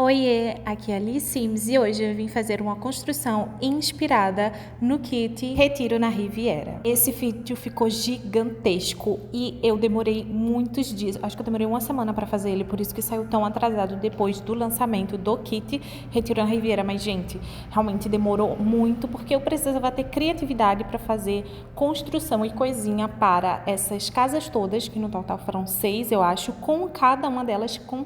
Oiê, aqui é a Liz Sims e hoje eu vim fazer uma construção inspirada no kit Retiro na Riviera. Esse vídeo ficou gigantesco e eu demorei muitos dias, acho que eu demorei uma semana para fazer ele, por isso que saiu tão atrasado depois do lançamento do kit Retiro na Riviera. Mas, gente, realmente demorou muito porque eu precisava ter criatividade para fazer construção e coisinha para essas casas todas, que no total foram 6, eu acho, com cada uma delas com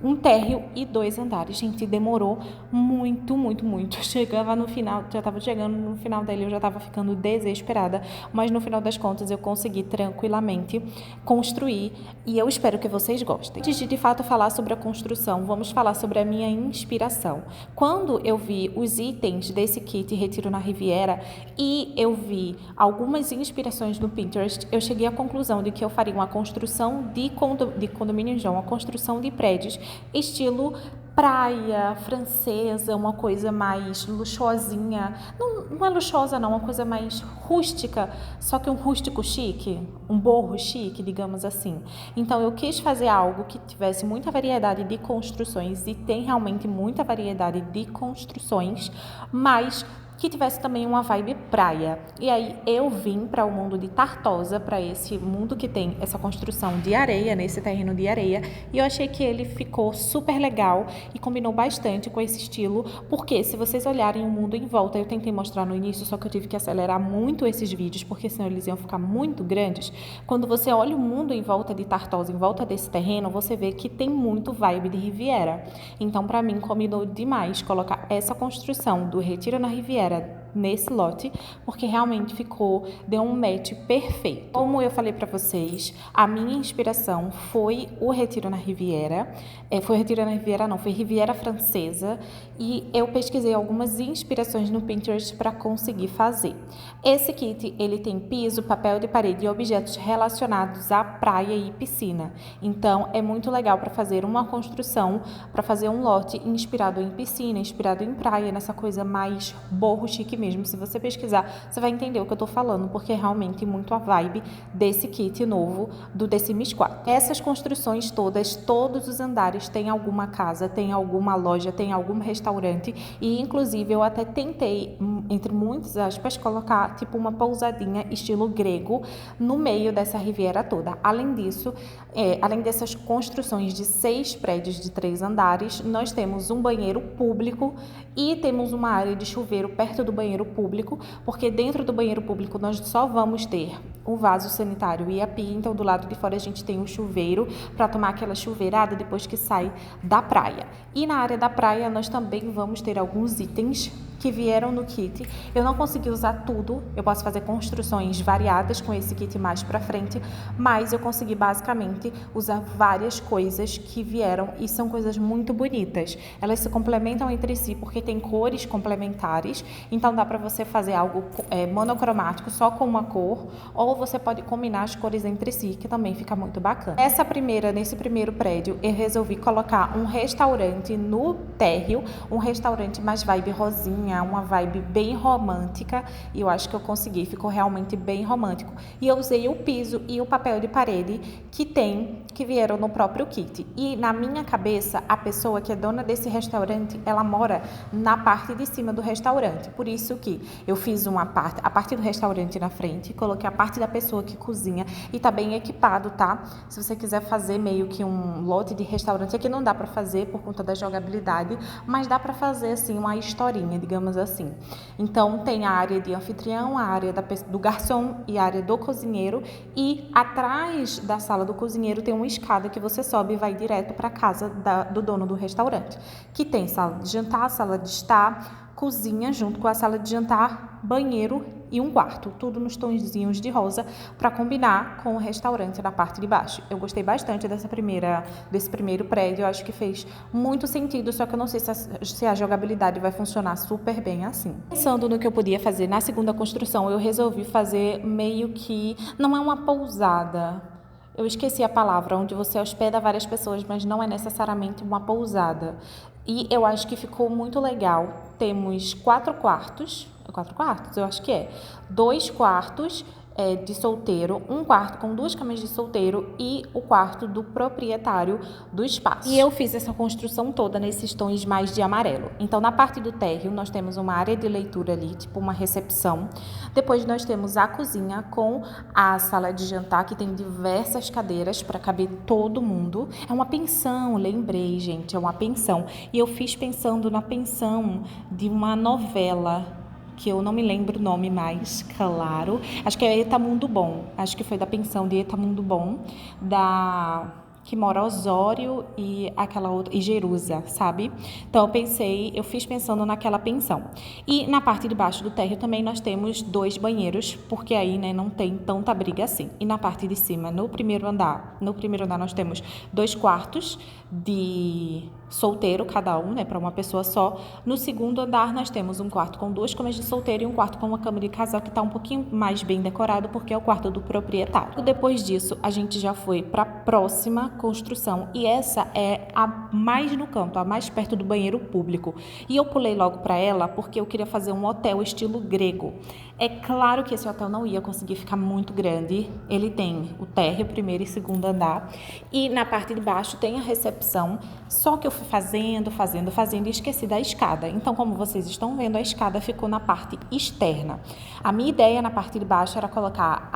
um térreo e 2 andares. Gente, demorou muito, muito, muito. Chegava no final, já estava chegando no final dele, eu já estava ficando desesperada, mas no final das contas eu consegui tranquilamente construir e eu espero que vocês gostem. Antes de fato falar sobre a construção, vamos falar sobre a minha inspiração. Quando eu vi os itens desse kit Retiro na Riviera e eu vi algumas inspirações no Pinterest, eu cheguei à conclusão de que eu faria uma construção de condomínio, uma construção de prédios estilo praia francesa, uma coisa mais luxuosinha. Não é luxuosa não, uma coisa mais rústica, só que um rústico chique, um boho chique, digamos assim. Então eu quis fazer algo que tivesse muita variedade de construções, e tem realmente muita variedade de construções, mas que tivesse também uma vibe praia. E aí eu vim para o mundo de Tartosa, para esse mundo que tem essa construção de areia, nesse terreno de areia, e eu achei que ele ficou super legal e combinou bastante com esse estilo, porque se vocês olharem o mundo em volta, eu tentei mostrar no início, só que eu tive que acelerar muito esses vídeos, porque senão eles iam ficar muito grandes. Quando você olha o mundo em volta de Tartosa, em volta desse terreno, você vê que tem muito vibe de Riviera. Então, para mim, combinou demais colocar essa construção do Retiro na Riviera nesse lote, porque realmente deu um match perfeito. Como eu falei para vocês, a minha inspiração foi o Retiro na Riviera, foi Retiro na Riviera não, foi Riviera Francesa, e eu pesquisei algumas inspirações no Pinterest para conseguir fazer. Esse kit, ele tem piso, papel de parede e objetos relacionados à praia e piscina, então é muito legal para fazer uma construção, para fazer um lote inspirado em piscina, inspirado em praia, nessa coisa mais boho chique mesmo. Se você pesquisar, você vai entender o que eu tô falando, porque é realmente muito a vibe desse kit novo do The Sims 4. Essas construções todas, todos os andares tem alguma casa, tem alguma loja, tem algum restaurante, e inclusive eu até tentei, entre muitas aspas, colocar tipo uma pousadinha estilo grego no meio dessa riviera toda. Além disso, além dessas construções de 6 prédios de 3 andares, nós temos um banheiro público e temos uma área de chuveiro perto do banheiro público, porque dentro do banheiro público nós só vamos ter o vaso sanitário e a pia, então do lado de fora a gente tem um chuveiro para tomar aquela chuveirada depois que sai da praia. E na área da praia nós também vamos ter alguns itens que vieram no kit. Eu não consegui usar tudo, eu posso fazer construções variadas com esse kit mais pra frente, mas eu consegui basicamente usar várias coisas que vieram e são coisas muito bonitas. Elas se complementam entre si porque tem cores complementares, então dá pra você fazer algo monocromático só com uma cor, ou você pode combinar as cores entre si, que também fica muito bacana. Nesse primeiro prédio, eu resolvi colocar um restaurante no térreo, um restaurante mais vibe rosinha, uma vibe bem romântica, e eu acho que eu consegui, ficou realmente bem romântico. E eu usei o piso e o papel de parede que vieram no próprio kit. E na minha cabeça, a pessoa que é dona desse restaurante, ela mora na parte de cima do restaurante. Por isso que eu fiz a parte do restaurante na frente, coloquei a parte da pessoa que cozinha, e tá bem equipado, tá? Se você quiser fazer meio que um lote de restaurante, aqui não dá pra fazer por conta da jogabilidade, mas dá pra fazer assim uma historinha, digamos assim. Então tem a área de anfitrião, a área do garçom e a área do cozinheiro, e atrás da sala do cozinheiro tem uma escada que você sobe e vai direto para a casa do dono do restaurante, que tem sala de jantar, sala de estar, cozinha junto com a sala de jantar, banheiro e um quarto, tudo nos tonzinhos de rosa para combinar com o restaurante na parte de baixo. Eu gostei bastante desse primeiro prédio, eu acho que fez muito sentido, só que eu não sei se a jogabilidade vai funcionar super bem assim. Pensando no que eu podia fazer na segunda construção, eu resolvi fazer meio que, não é uma pousada, eu esqueci a palavra, onde você hospeda várias pessoas, mas não é necessariamente uma pousada. E eu acho que ficou muito legal. Temos 4 quartos, eu acho que é. 2 quartos, de solteiro, um quarto com 2 camas de solteiro e o quarto do proprietário do espaço. E eu fiz essa construção toda nesses tons mais de amarelo. Então, na parte do térreo, nós temos uma área de leitura ali, tipo uma recepção. Depois nós temos a cozinha com a sala de jantar, que tem diversas cadeiras para caber todo mundo. É uma pensão, lembrei, gente, é uma pensão. E eu fiz pensando na pensão de uma novela que eu não me lembro o nome mais, claro. Acho que é Etamundo Bom. Acho que foi da pensão de Etamundo Bom, que mora Osório e aquela outra, e Jerusa, sabe? Então eu fiz pensando naquela pensão. E na parte de baixo do térreo também nós temos 2 banheiros, porque aí, né, não tem tanta briga assim. E na parte de cima, no primeiro andar nós temos 2 quartos de solteiro cada um, né, para uma pessoa só. No segundo andar nós temos um quarto com 2 camas de solteiro e um quarto com uma cama de casal, que está um pouquinho mais bem decorado porque é o quarto do proprietário. Depois disso a gente já foi para a próxima construção, e essa é a mais no canto, a mais perto do banheiro público, e eu pulei logo para ela porque eu queria fazer um hotel estilo grego. É claro que esse hotel não ia conseguir ficar muito grande. Ele tem o térreo, primeiro e segundo andar, e na parte de baixo tem a recepção, só que eu fui fazendo e esqueci da escada. Então, como vocês estão vendo, a escada ficou na parte externa. A minha ideia na parte de baixo era colocar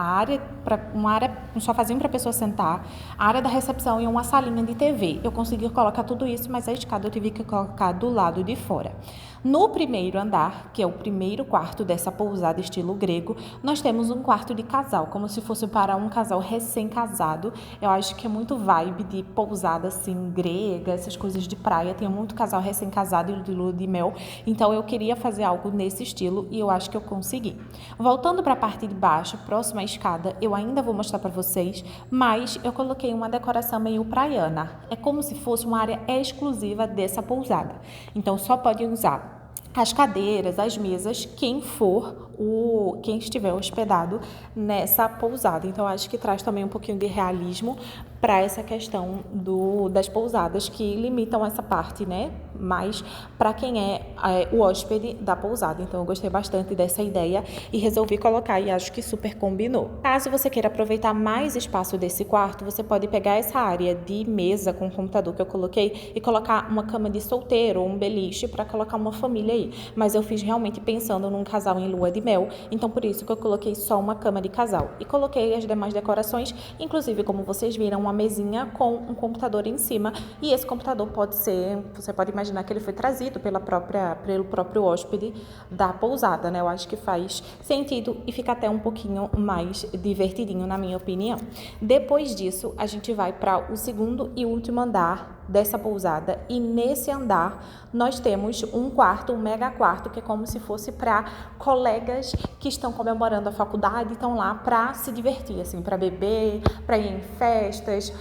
um sofazinho para a pessoa sentar, a área da recepção e uma salinha de TV. Eu consegui colocar tudo isso, mas a escada eu tive que colocar do lado de fora. No primeiro andar, que é o primeiro quarto dessa pousada estilo grego, nós temos um quarto de casal, como se fosse para um casal recém-casado. Eu acho que é muito vibe de pousada assim grega, essas coisas de praia. Tem muito casal recém-casado e de lua de mel, então eu queria fazer algo nesse estilo e eu acho que eu consegui. Voltando para a parte de baixo, próxima à escada, eu ainda vou mostrar para vocês, mas eu coloquei uma decoração meio praiana. É como se fosse uma área exclusiva dessa pousada. Então só pode usar as cadeiras, as mesas, quem estiver hospedado nessa pousada. Então, acho que traz também um pouquinho de realismo para essa questão das pousadas que limitam essa parte, né? Mas para quem é o hóspede da pousada. Então, eu gostei bastante dessa ideia e resolvi colocar e acho que super combinou. Caso você queira aproveitar mais espaço desse quarto, você pode pegar essa área de mesa com computador que eu coloquei e colocar uma cama de solteiro ou um beliche para colocar uma família aí. Mas eu fiz realmente pensando num casal em lua de mel, então por isso que eu coloquei só uma cama de casal. E coloquei as demais decorações, inclusive, como vocês viram, uma mesinha com um computador em cima. E esse computador você pode imaginar que ele foi trazido pelo próprio hóspede da pousada, né? Eu acho que faz sentido e fica até um pouquinho mais divertidinho, na minha opinião. Depois disso, a gente vai para o segundo e último andar dessa pousada, e nesse andar nós temos um mega quarto, que é como se fosse para colegas que estão comemorando a faculdade, estão lá para se divertir, assim, para beber, para ir em festas,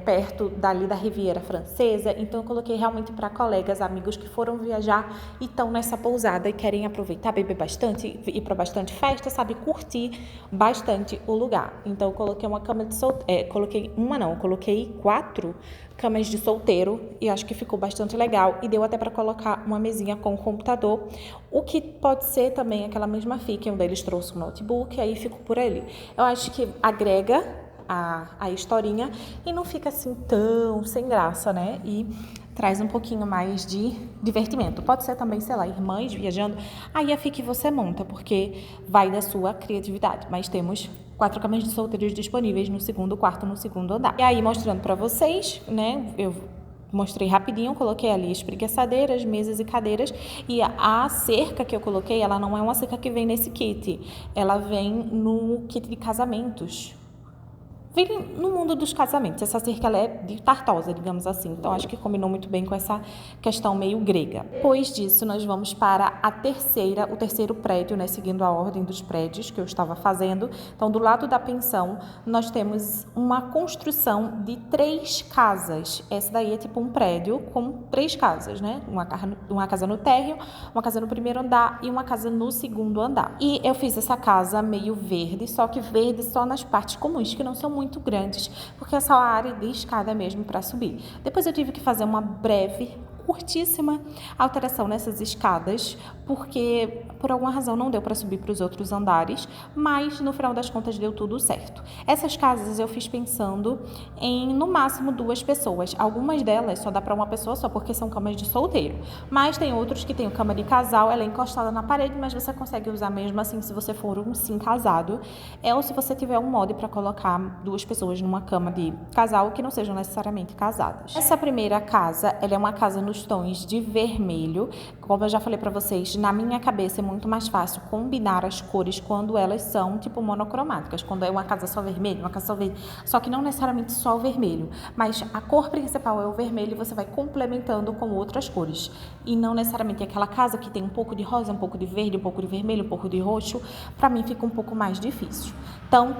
perto dali da Riviera Francesa. Então eu coloquei realmente para colegas, amigos que foram viajar e estão nessa pousada e querem aproveitar, beber bastante, ir para bastante festa, sabe, curtir bastante o lugar. Então eu coloquei uma cama de solteiro, coloquei 4 camas de solteiro e acho que ficou bastante legal, e deu até para colocar uma mesinha com computador, o que pode ser também aquela mesma fica, um deles trouxe um notebook, aí ficou por ali. Eu acho que agrega a historinha e não fica assim tão sem graça, né? E traz um pouquinho mais de divertimento. Pode ser também, sei lá, irmãs viajando, aí a fica você monta, porque vai da sua criatividade, mas temos 4 camas de solteiros disponíveis no segundo quarto, no segundo andar. E aí, mostrando para vocês, né, eu mostrei rapidinho, coloquei ali espreguiçadeiras, mesas e cadeiras, e a cerca que eu coloquei, ela não é uma cerca que vem nesse kit, ela vem no kit de casamentos. Vem no mundo dos casamentos. Essa cerca ela é de tartosa, digamos assim. Então, acho que combinou muito bem com essa questão meio grega. Depois disso, nós vamos para o terceiro prédio, né, seguindo a ordem dos prédios que eu estava fazendo. Então, do lado da pensão, nós temos uma construção de 3 casas. Essa daí é tipo um prédio com 3 casas, né? Uma casa no térreo, uma casa no primeiro andar e uma casa no segundo andar. E eu fiz essa casa meio verde, só que verde só nas partes comuns, que não são muito grandes, porque é só a área de escada mesmo para subir. Depois eu tive que fazer uma breve curtíssima alteração nessas escadas, porque por alguma razão não deu para subir para os outros andares, mas no final das contas deu tudo certo. Essas casas eu fiz pensando em no máximo 2 pessoas. Algumas delas só dá para uma pessoa só, porque são camas de solteiro, mas tem outros que tem cama de casal, ela é encostada na parede, mas você consegue usar mesmo assim se você for um sim casado, ou se você tiver um mod para colocar 2 pessoas numa cama de casal que não sejam necessariamente casadas. Essa primeira casa, ela é uma casa nos tons de vermelho. Como eu já falei para vocês, na minha cabeça é muito mais fácil combinar as cores quando elas são tipo monocromáticas, quando é uma casa só vermelho, uma casa só verde, só que não necessariamente só o vermelho, mas a cor principal é o vermelho e você vai complementando com outras cores, e não necessariamente aquela casa que tem um pouco de rosa, um pouco de verde, um pouco de vermelho, um pouco de roxo. Para mim fica um pouco mais difícil. Então,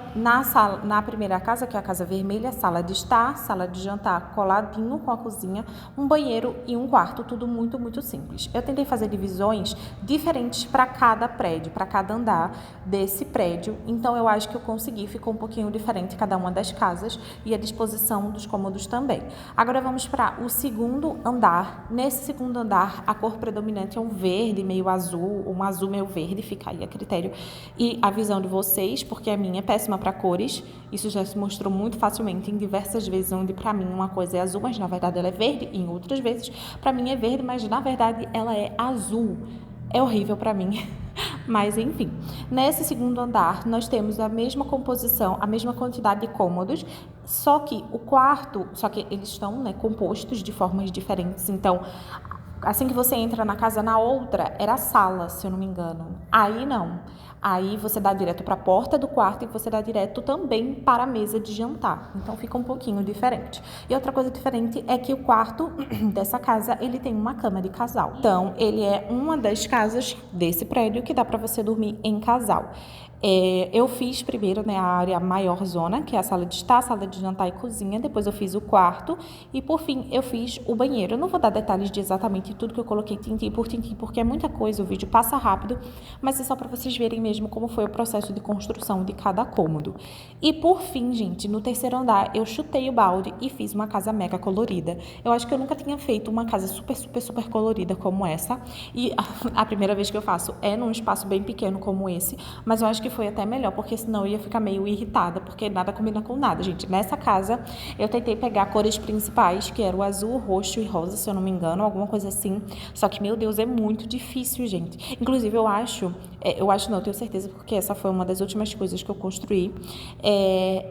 na primeira casa, que é a casa vermelha, sala de estar, sala de jantar coladinho com a cozinha, um banheiro e um quarto, tudo muito, muito simples. Eu tentei fazer divisões diferentes para cada prédio, para cada andar desse prédio, então eu acho que eu consegui, ficou um pouquinho diferente cada uma das casas e a disposição dos cômodos também. Agora vamos para o segundo andar. Nesse segundo andar, a cor predominante é um verde meio azul, um azul meio verde, fica aí a critério e a visão de vocês, porque a minha é péssima para cores. Isso já se mostrou muito facilmente em diversas vezes, onde para mim uma coisa é azul, mas na verdade ela é verde, e em outras vezes para mim é verde, mas na verdade ela é azul. É horrível para mim. Mas enfim, nesse segundo andar nós temos a mesma composição, a mesma quantidade de cômodos, só que eles estão, né, compostos de formas diferentes. Então, assim que você entra na casa, na outra era a sala, se eu não me engano. Aí não. Aí você dá direto para a porta do quarto e você dá direto também para a mesa de jantar. Então fica um pouquinho diferente. E outra coisa diferente é que o quarto dessa casa, ele tem uma cama de casal. Então, ele é uma das casas desse prédio que dá para você dormir em casal. Eu fiz primeiro, né, a área maior zona, que é a sala de estar, sala de jantar e cozinha. Depois eu fiz o quarto e, por fim, eu fiz o banheiro. Eu não vou dar detalhes de exatamente tudo que eu coloquei tintim por tintim, porque é muita coisa, o vídeo passa rápido, mas é só para vocês verem mesmo como foi o processo de construção de cada cômodo. E, por fim, gente, no terceiro andar, eu chutei o balde e fiz uma casa mega colorida. Eu acho que eu nunca tinha feito uma casa super, super, super colorida como essa. E a primeira vez que eu faço é num espaço bem pequeno como esse, mas eu acho que foi até melhor, porque senão eu ia ficar meio irritada, porque nada combina com nada, gente. Nessa casa, eu tentei pegar cores principais, que era o azul, roxo e rosa, se eu não me engano, alguma coisa assim. Só que, meu Deus, é muito difícil, gente. Inclusive, eu tenho certeza, porque essa foi uma das últimas coisas que eu construí.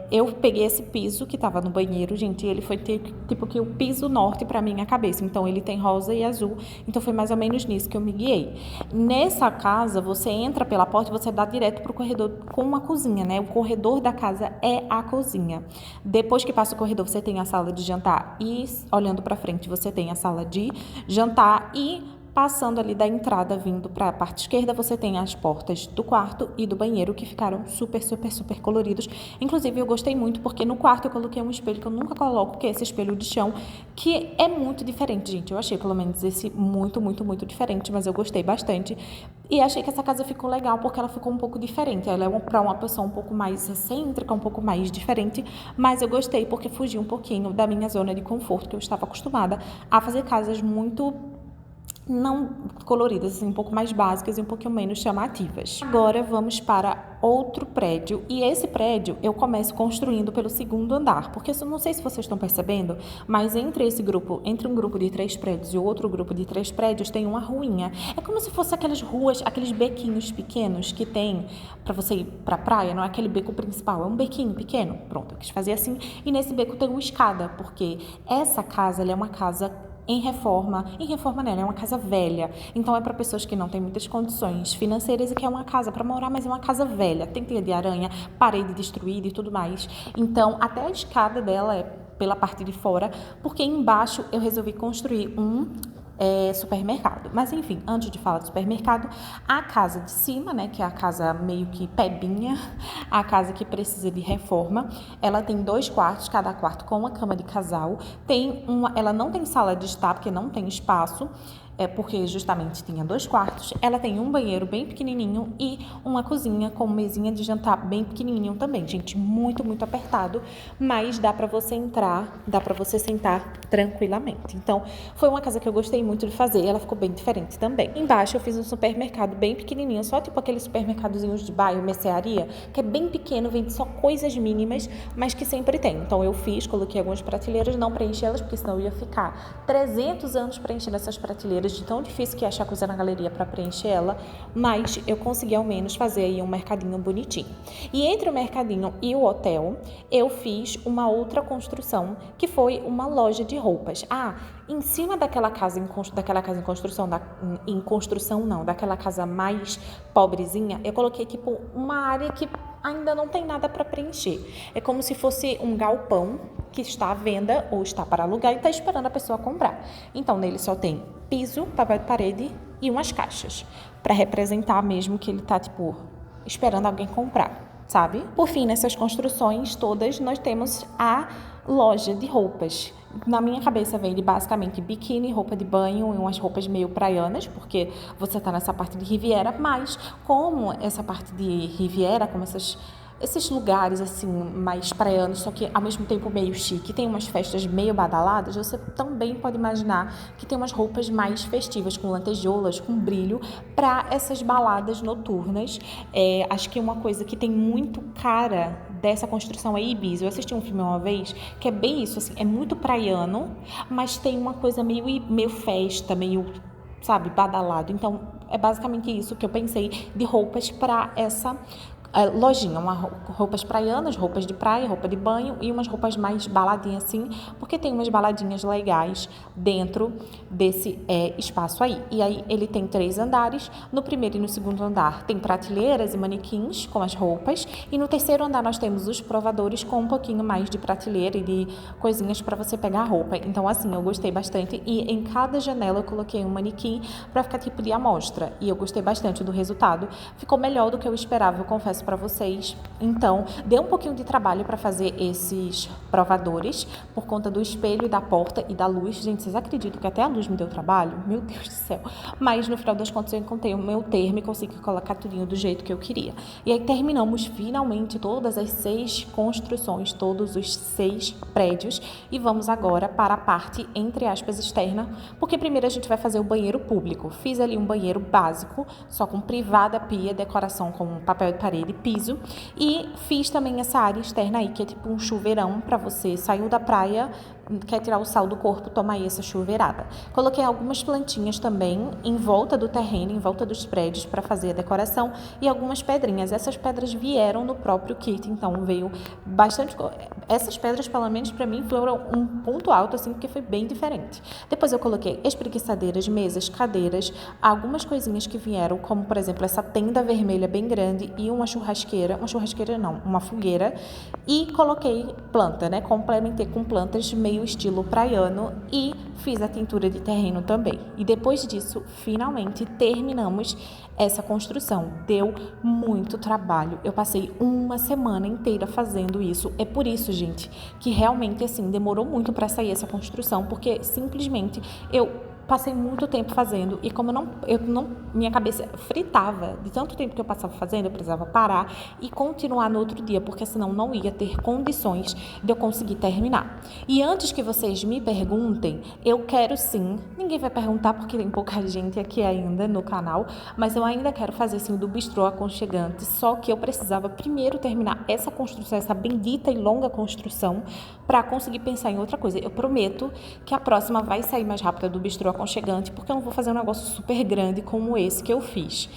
Eu peguei esse piso que tava no banheiro, gente, e ele foi tipo que o piso norte pra minha cabeça. Então, ele tem rosa e azul. Então, foi mais ou menos nisso que eu me guiei. Nessa casa, você entra pela porta e você dá direto pro corredor com uma cozinha, né? O corredor da casa é a cozinha. Depois que passa o corredor, você tem a sala de jantar e, olhando pra frente, você tem a sala de jantar e, passando ali da entrada, vindo para a parte esquerda, você tem as portas do quarto e do banheiro, que ficaram super, super, super coloridos. Inclusive, eu gostei muito, porque no quarto eu coloquei um espelho que eu nunca coloco, que é esse espelho de chão, que é muito diferente, gente. Eu achei, pelo menos, esse muito, muito, muito diferente, mas eu gostei bastante. E achei que essa casa ficou legal, porque ela ficou um pouco diferente. Ela é para uma pessoa um pouco mais excêntrica, um pouco mais diferente, mas eu gostei porque fugiu um pouquinho da minha zona de conforto, que eu estava acostumada a fazer casas muito não coloridas, assim, um pouco mais básicas e um pouquinho menos chamativas. Agora vamos para outro prédio, e esse prédio eu começo construindo pelo segundo andar, porque eu não sei se vocês estão percebendo, mas entre um grupo de 3 prédios e outro grupo de 3 prédios tem uma ruinha. É como se fosse aquelas ruas, aqueles bequinhos pequenos que tem para você ir para a praia, não é aquele beco principal, é um bequinho pequeno. Pronto, eu quis fazer assim, e nesse beco tem uma escada, porque essa casa, ela é uma casa em reforma nela, é uma casa velha, então é para pessoas que não têm muitas condições financeiras e que é uma casa para morar, mas é uma casa velha, tem teia de aranha, parede destruída e tudo mais. Então até a escada dela é pela parte de fora, porque embaixo eu resolvi construir um supermercado. Mas enfim, antes de falar do supermercado, a casa de cima, né, que é a casa meio que pebinha, a casa que precisa de reforma, ela tem 2 quartos, cada quarto com uma cama de casal, ela não tem sala de estar, porque não tem espaço, porque justamente tinha 2 quartos. Ela tem um banheiro bem pequenininho e uma cozinha com mesinha de jantar bem pequenininho também, gente, muito, muito apertado, mas dá para você entrar, dá para você sentar tranquilamente. Então, foi uma casa que eu gostei muito de fazer, ela ficou bem diferente também. Embaixo eu fiz um supermercado bem pequenininho, só tipo aqueles supermercadozinhos de bairro, mercearia, que é bem pequeno, vende só coisas mínimas, mas que sempre tem. Então eu coloquei algumas prateleiras, não preenchi elas, porque senão eu ia ficar 300 anos preenchendo essas prateleiras, de tão difícil que é achar coisa na galeria para preencher ela, mas eu consegui ao menos fazer aí um mercadinho bonitinho. E entre o mercadinho e o hotel, eu fiz uma outra construção, que foi uma loja de roupas. Em cima daquela casa em construção, daquela casa mais pobrezinha, eu coloquei tipo uma área que ainda não tem nada para preencher. É como se fosse um galpão que está à venda ou está para alugar e está esperando a pessoa comprar. Então, nele só tem piso, papel de parede e umas caixas, para representar mesmo que ele está, tipo, esperando alguém comprar, sabe? Por fim, nessas construções todas, nós temos a loja de roupas. Na minha cabeça vende basicamente biquíni, roupa de banho e umas roupas meio praianas, porque você tá nessa parte de Riviera, mas como essa parte de Riviera, como esses lugares assim mais praianos, só que ao mesmo tempo meio chique, tem umas festas meio badaladas, você também pode imaginar que tem umas roupas mais festivas, com lantejoulas, com brilho, para essas baladas noturnas. Acho que uma coisa que tem muito cara dessa construção é Ibiza. Eu assisti um filme uma vez que é bem isso, assim, é muito praiano, mas tem uma coisa meio festa, meio, sabe, badalado. Então, é basicamente isso que eu pensei de roupas para essa lojinha, roupas praianas, roupas de praia, roupa de banho e umas roupas mais baladinhas assim, porque tem umas baladinhas legais dentro desse espaço aí. E aí ele tem 3 andares, no primeiro e no segundo andar tem prateleiras e manequins com as roupas, e no terceiro andar nós temos os provadores com um pouquinho mais de prateleira e de coisinhas para você pegar a roupa. Então assim, eu gostei bastante, e em cada janela eu coloquei um manequim para ficar tipo de amostra, e eu gostei bastante do resultado, ficou melhor do que eu esperava, eu confesso para vocês. Então, deu um pouquinho de trabalho para fazer esses provadores por conta do espelho e da porta e da luz. Gente, vocês acreditam que até a luz me deu trabalho? Meu Deus do céu. Mas no final das contas eu encontrei o meu termo e consegui colocar tudinho do jeito que eu queria. E aí terminamos finalmente todas as 6 construções, todos os 6 prédios, e vamos agora para a parte, entre aspas, externa, porque primeiro a gente vai fazer o banheiro público. Fiz ali um banheiro básico, só com privada, pia, decoração com papel de parede, piso, e fiz também essa área externa aí, que é tipo um chuveirão para você saiu da praia, quer tirar o sal do corpo, toma aí essa chuveirada. Coloquei algumas plantinhas também em volta do terreno, em volta dos prédios para fazer a decoração, e algumas pedrinhas. Essas pedras vieram no próprio kit, então veio bastante. Essas pedras, pelo menos para mim, foram um ponto alto, assim, porque foi bem diferente. Depois eu coloquei espreguiçadeiras, mesas, cadeiras, algumas coisinhas que vieram, como por exemplo essa tenda vermelha bem grande e uma fogueira, e coloquei planta, né? Complementei com plantas meio estilo praiano e fiz a tintura de terreno também. E depois disso, finalmente terminamos essa construção. Deu muito trabalho. Eu passei uma semana inteira fazendo isso. É por isso, gente, que realmente assim demorou muito para sair essa construção, porque simplesmente eu passei muito tempo fazendo, e como minha cabeça fritava de tanto tempo que eu passava fazendo, eu precisava parar e continuar no outro dia, porque senão não ia ter condições de eu conseguir terminar. E antes que vocês me perguntem, eu quero sim, ninguém vai perguntar porque tem pouca gente aqui ainda no canal, mas eu ainda quero fazer sim do bistrô aconchegante, só que eu precisava primeiro terminar essa construção, essa bendita e longa construção, para conseguir pensar em outra coisa. Eu prometo que a próxima vai sair mais rápida do bistrô aconchegante, porque eu não vou fazer um negócio super grande como esse que eu fiz.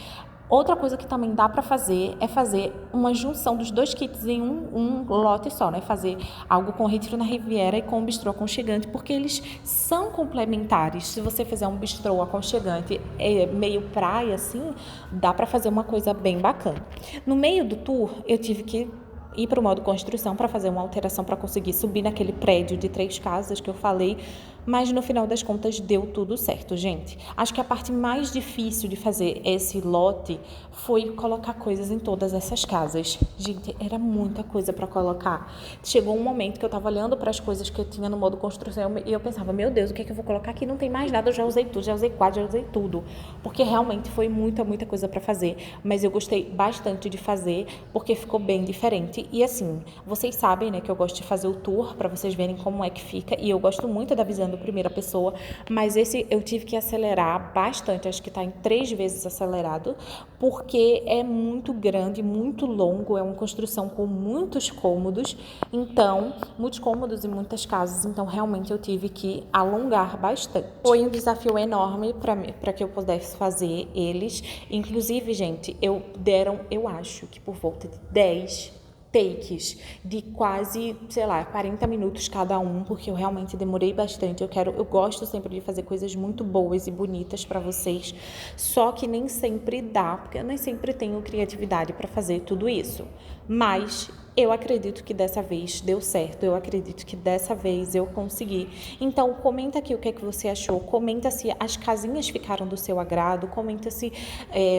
Outra coisa que também dá para fazer é fazer uma junção dos 2 kits em um lote só, né? Fazer algo com Retiro na Riviera e com o bistrô aconchegante, porque eles são complementares. Se você fizer um bistrô aconchegante meio praia, assim, dá para fazer uma coisa bem bacana. No meio do tour, eu tive que ir para o modo construção para fazer uma alteração para conseguir subir naquele prédio de 3 casas que eu falei, mas no final das contas deu tudo certo, gente. Acho que a parte mais difícil de fazer esse lote foi colocar coisas em todas essas casas. Gente, era muita coisa para colocar. Chegou um momento que eu tava olhando para as coisas que eu tinha no modo construção e eu pensava, meu Deus, o que é que eu vou colocar aqui? Não tem mais nada, eu já usei tudo, já usei quadro, já usei tudo. Porque realmente foi muita coisa para fazer, mas eu gostei bastante de fazer porque ficou bem diferente. E assim, vocês sabem, né, que eu gosto de fazer o tour para vocês verem como é que fica, e eu gosto muito da visão da primeira pessoa, mas esse eu tive que acelerar bastante, acho que tá em 3 vezes acelerado, porque é muito grande, muito longo, é uma construção com muitos cômodos, então, muitos cômodos e muitas casas, então realmente eu tive que alongar bastante. Foi um desafio enorme para que eu pudesse fazer eles. Inclusive, gente, eu acho que por volta de 10 takes de quase, sei lá, 40 minutos cada um, porque eu realmente demorei bastante. Eu gosto sempre de fazer coisas muito boas e bonitas para vocês, só que nem sempre dá, porque eu nem sempre tenho criatividade para fazer tudo isso. Mas eu acredito que dessa vez deu certo, eu acredito que dessa vez eu consegui. Então, comenta aqui o que é que você achou, comenta se as casinhas ficaram do seu agrado, comenta se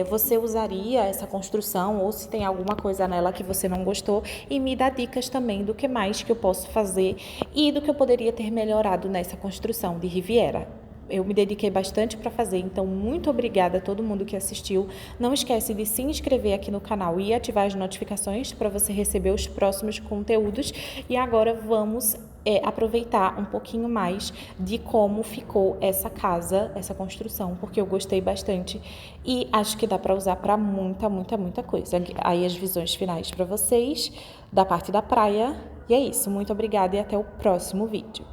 você usaria essa construção ou se tem alguma coisa nela que você não gostou, e me dá dicas também do que mais que eu posso fazer e do que eu poderia ter melhorado nessa construção de Riviera. Eu me dediquei bastante para fazer, então muito obrigada a todo mundo que assistiu. Não esquece de se inscrever aqui no canal e ativar as notificações para você receber os próximos conteúdos. E agora vamos aproveitar um pouquinho mais de como ficou essa casa, essa construção, porque eu gostei bastante e acho que dá para usar para muita coisa. Aí as visões finais para vocês da parte da praia. E é isso, muito obrigada e até o próximo vídeo.